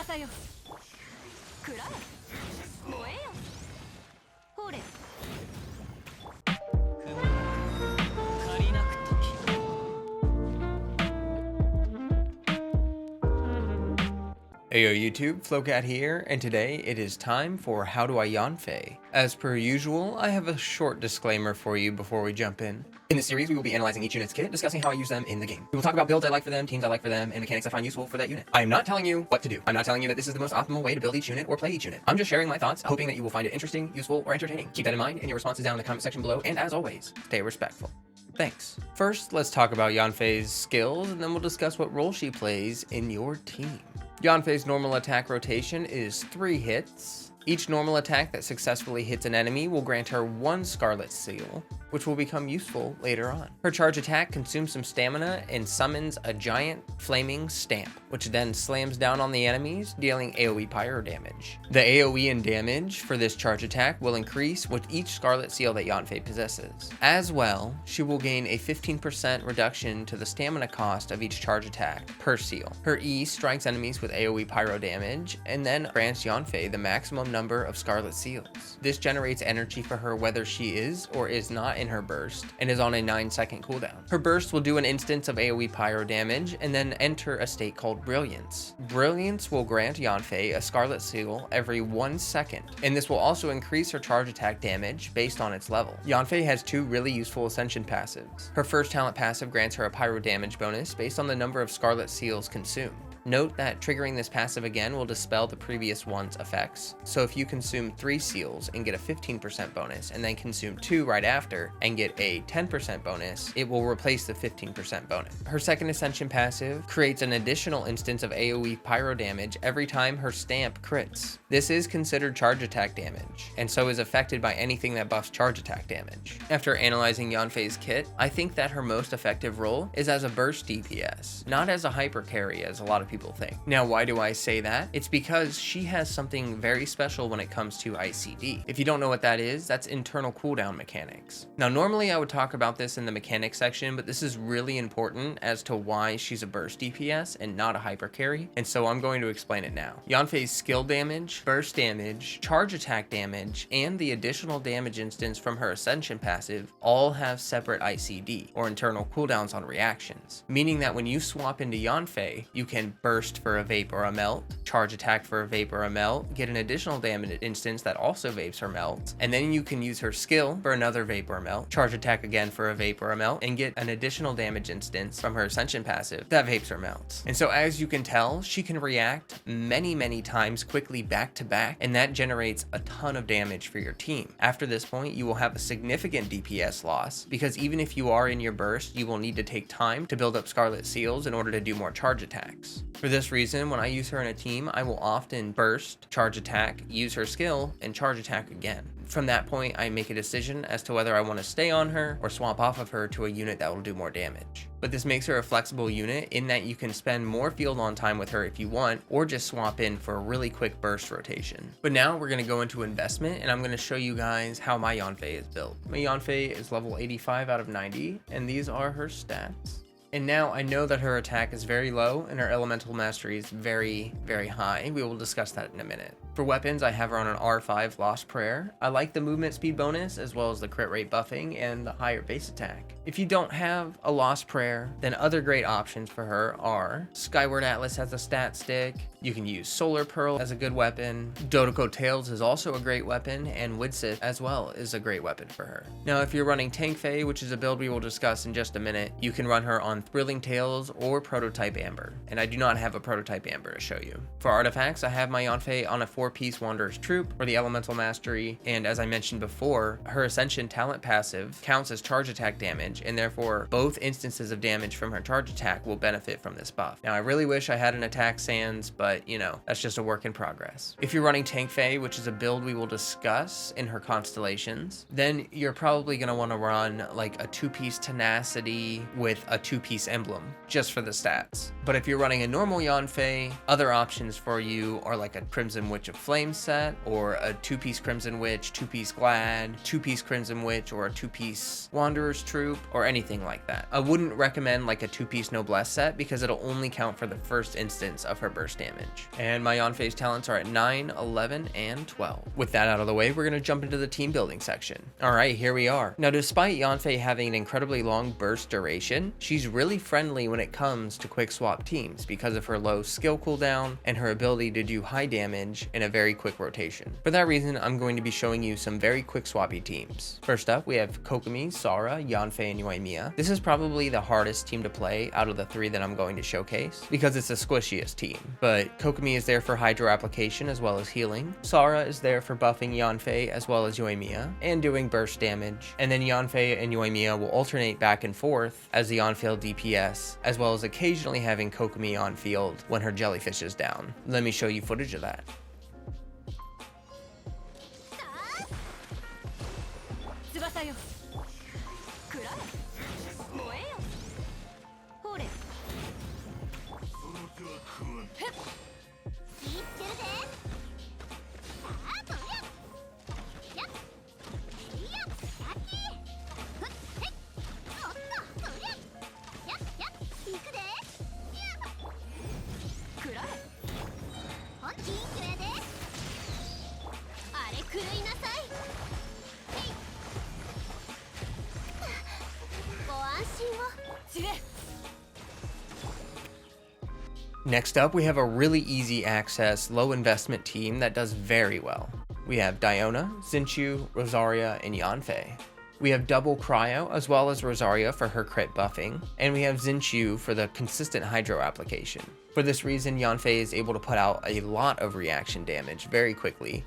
さよ食らえ燃えよほれ Heyo YouTube, Flocat here, and today it is time for How Do I Yanfei. As per usual, I have a short disclaimer for you before we jump in. In this series, we will be analyzing each unit's kit, discussing how I use them in the game. We will talk about builds I like for them, teams I like for them, and mechanics I find useful for that unit. I am not telling you what to do. I'm not telling you that this is the most optimal way to build each unit or play each unit. I'm just sharing my thoughts, hoping that you will find it interesting, useful, or entertaining. Keep that in mind, and your responses down in the comment section below, and as always, stay respectful. Thanks. First, let's talk about Yanfei's skills, and then we'll discuss what role she plays in your team. Yanfei's normal attack rotation is 3 hits. Each normal attack that successfully hits an enemy will grant her 1 Scarlet Seal, which will become useful later on. Her charge attack consumes some stamina and summons a giant flaming stamp, which then slams down on the enemies, dealing AoE pyro damage. The AoE and damage for this charge attack will increase with each Scarlet Seal that Yanfei possesses. As well, she will gain a 15% reduction to the stamina cost of each charge attack per seal. Her E strikes enemies with AoE pyro damage, and then grants Yanfei the maximum number of Scarlet Seals. This generates energy for her whether she is or is not in her burst, and is on a 9-second cooldown. Her burst will do an instance of AoE pyro damage and then enter a state called Brilliance. Brilliance will grant Yanfei a Scarlet Seal every 1 second, and this will also increase her charge attack damage based on its level. Yanfei has 2 really useful Ascension Passives. Her first talent passive grants her a pyro damage bonus based on the number of Scarlet Seals consumed. Note that triggering this passive again will dispel the previous one's effects, so if you consume 3 seals and get a 15% bonus, and then consume 2 right after and get a 10% bonus, it will replace the 15% bonus. Her second Ascension passive creates an additional instance of AoE pyro damage every time her stamp crits. This is considered charge attack damage, and so is affected by anything that buffs charge attack damage. After analyzing Yanfei's kit, I think that her most effective role is as a burst DPS, not as a hyper carry as a lot of people think. Now, why do I say that? It's because she has something very special when it comes to ICD. If you don't know what that is, that's internal cooldown mechanics. Now, normally I would talk about this in the mechanics section, but this is really important as to why she's a burst DPS and not a hyper carry, and so I'm going to explain it now. Yanfei's skill damage, burst damage, charge attack damage, and the additional damage instance from her Ascension passive all have separate ICD, or internal cooldowns on reactions, meaning that when you swap into Yanfei, you can burst for a vape or a melt, charge attack for a vape or a melt, get an additional damage instance that also vapes or melts, and then you can use her skill for another vape or melt, charge attack again for a vape or a melt, and get an additional damage instance from her Ascension passive that vapes or melts. And so as you can tell, she can react many times quickly back to back, and that generates a ton of damage for your team. After this point, you will have a significant DPS loss, because even if you are in your burst, you will need to take time to build up Scarlet Seals in order to do more charge attacks. For this reason, when I use her in a team, I will often burst, charge attack, use her skill, and charge attack again. From that point, I make a decision as to whether I want to stay on her or swap off of her to a unit that will do more damage. But this makes her a flexible unit in that you can spend more field on time with her if you want, or just swap in for a really quick burst rotation. But now we're going to go into investment, and I'm going to show you guys how my Yanfei is built. My Yanfei is level 85 out of 90, and these are her stats. And now I know that her attack is very low and her elemental mastery is very high. We will discuss that in a minute. For weapons, I have her on an R5 Lost Prayer. I like the movement speed bonus as well as the crit rate buffing and the higher base attack. If you don't have a Lost Prayer, then other great options for her are Skyward Atlas as a stat stick. You can use Solar Pearl as a good weapon. Dodoko Tails is also a great weapon, and Widsith as well is a great weapon for her. Now, if you're running Tankfei, which is a build we will discuss in just a minute, you can run her on Thrilling Tales or Prototype Amber, and I do not have a Prototype Amber to show you. For artifacts, I have my Yanfei on a 4-piece Wanderer's Troop for the elemental mastery, and as I mentioned before, her Ascension talent passive counts as charge attack damage, and therefore both instances of damage from her charge attack will benefit from this buff. Now, I really wish I had an attack sans, but you know, that's just a work in progress. If you're running Tankfei, which is a build we will discuss in her Constellations, then you're probably going to want to run like a 2-piece Tenacity with a 2-piece Emblem, just for the stats. But if you're running a normal Yanfei, other options for you are like a Crimson Witch Witch of Flame set, or a 2-piece Crimson Witch, 2-piece Glad, 2-piece Crimson Witch, or a 2-piece Wanderer's Troop, or anything like that. I wouldn't recommend like a 2-piece Noblesse set because it'll only count for the first instance of her burst damage. And my Yanfei's talents are at 9, 11, and 12. With that out of the way, we're going to jump into the team building section. Alright, here we are. Now, despite Yanfei having an incredibly long burst duration, she's really friendly when it comes to quick swap teams because of her low skill cooldown and her ability to do high damage in a very quick rotation. For that reason, I'm going to be showing you some very quick swappy teams. First up, we have Kokomi, Sara, Yanfei, and Yoimiya. This is probably the hardest team to play out of the 3 that I'm going to showcase because it's the squishiest team. But Kokomi is there for hydro application as well as healing. Sara is there for buffing Yanfei as well as Yoimiya and doing burst damage. And then Yanfei and Yoimiya will alternate back and forth as the on-field DPS, as well as occasionally having Kokomi on field when her jellyfish is down. Let me show you footage of that. 翼よくらえ燃えよほれふっいってるぜさあとややっいややっきふっへっおっととややっやっいくでやくらえほんちんくやであれ狂いなさい Next up, we have a really easy access, low investment team that does very well. We have Diona, Xinqiu, Rosaria, and Yanfei. We have double Cryo as well as Rosaria for her crit buffing, and we have Xinqiu for the consistent hydro application. For this reason, Yanfei is able to put out a lot of reaction damage very quickly.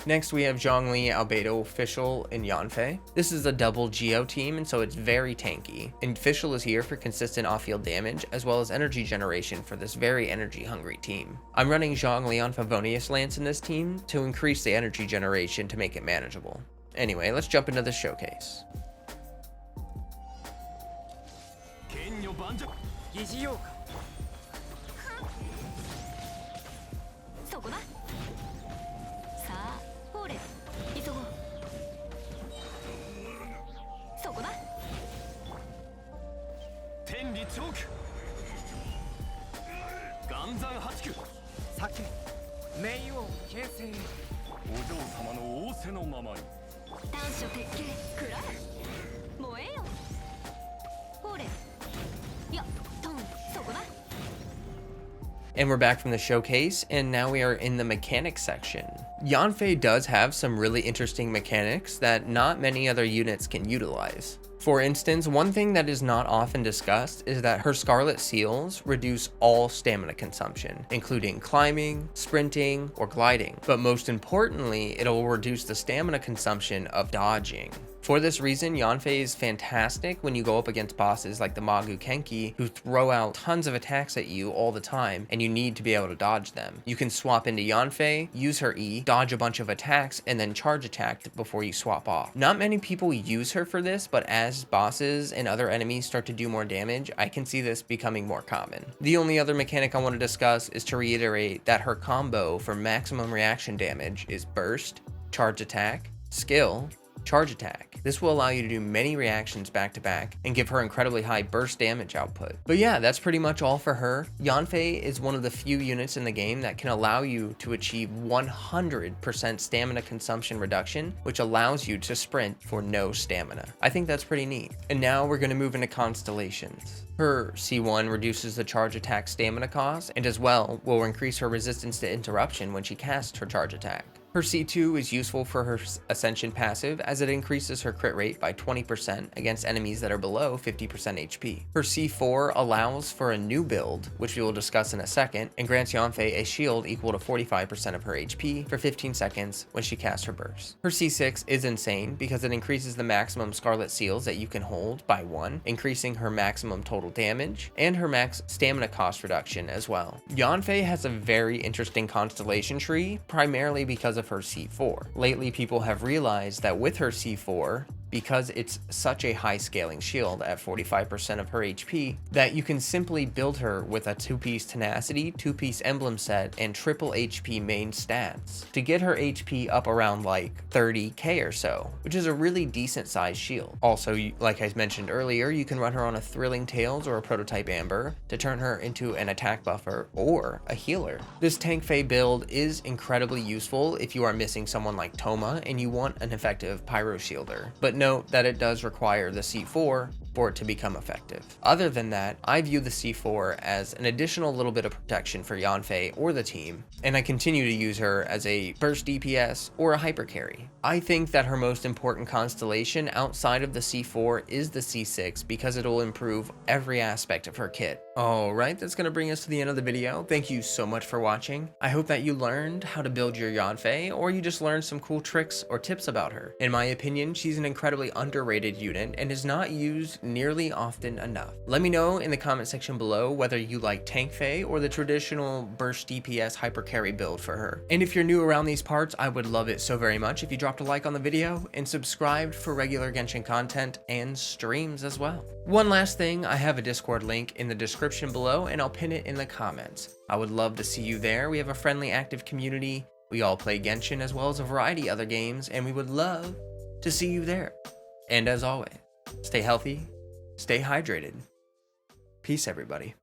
Next, we have Zhongli, Albedo, Fischl, and Yanfei. This is a double Geo team, and so it's very tanky. And Fischl is here for consistent off-field damage, as well as energy generation for this very energy-hungry team. I'm running Zhongli on Favonius Lance in this team to increase the energy generation to make it manageable. Anyway, let's jump into the showcase. And we're back from the showcase, and now we are in the mechanics section. Yanfei does have some really interesting mechanics that not many other units can utilize. For instance, one thing that is not often discussed is that her Scarlet Seals reduce all stamina consumption, including climbing, sprinting, or gliding. But most importantly, it'll reduce the stamina consumption of dodging. For this reason, Yanfei is fantastic when you go up against bosses like the Magu Kenki, who throw out tons of attacks at you all the time, and you need to be able to dodge them. You can swap into Yanfei, use her E, dodge a bunch of attacks, and then charge attack before you swap off. Not many people use her for this, but as bosses and other enemies start to do more damage, I can see this becoming more common. The only other mechanic I want to discuss is to reiterate that her combo for maximum reaction damage is Burst, Charge Attack, Skill, Charge Attack. This will allow you to do many reactions back to back and give her incredibly high burst damage output. But yeah, that's pretty much all for her. Yanfei is one of the few units in the game that can allow you to achieve 100% stamina consumption reduction, which allows you to sprint for no stamina. I think that's pretty neat. And now we're going to move into Constellations. Her C1 reduces the charge attack stamina cost, and as well will increase her resistance to interruption when she casts her charge attack. Her C2 is useful for her Ascension passive as it increases her crit rate by 20% against enemies that are below 50% HP. Her C4 allows for a new build, which we will discuss in a second, and grants Yanfei a shield equal to 45% of her HP for 15 seconds when she casts her burst. Her C6 is insane because it increases the maximum Scarlet Seals that you can hold by 1, increasing her maximum total damage and her max stamina cost reduction as well. Yanfei has a very interesting constellation tree, primarily because of her C4. Lately, people have realized that with her C4, because it's such a high scaling shield at 45% of her HP, that you can simply build her with a 2-piece tenacity, 2-piece emblem set, and triple HP main stats to get her HP up around like 30k or so, which is a really decent sized shield. Also, like I mentioned earlier, you can run her on a Thrilling Tales or a Prototype Amber to turn her into an attack buffer or a healer. This Tank Fae build is incredibly useful if you are missing someone like Toma and you want an effective Pyro Shielder, but note that it does require the C4 for it to become effective. Other than that, I view the C4 as an additional little bit of protection for Yanfei or the team, and I continue to use her as a burst DPS or a hyper carry. I think that her most important constellation outside of the C4 is the C6 because it will improve every aspect of her kit. Alright, that's going to bring us to the end of the video. Thank you so much for watching. I hope that you learned how to build your Yanfei, or you just learned some cool tricks or tips about her. In my opinion, she's an incredibly underrated unit and is not used nearly often enough. Let me know in the comment section below whether you like Tank Fae or the traditional burst DPS hyper carry build for her. And if you're new around these parts, I would love it so very much if you dropped a like on the video and subscribed for regular Genshin content and streams as well. One last thing, I have a Discord link in the description below and I'll pin it in the comments. I would love to see you there. We have a friendly, active community. We all play Genshin as well as a variety of other games, and we would love to see you there. And as always, stay healthy, stay hydrated. Peace, everybody.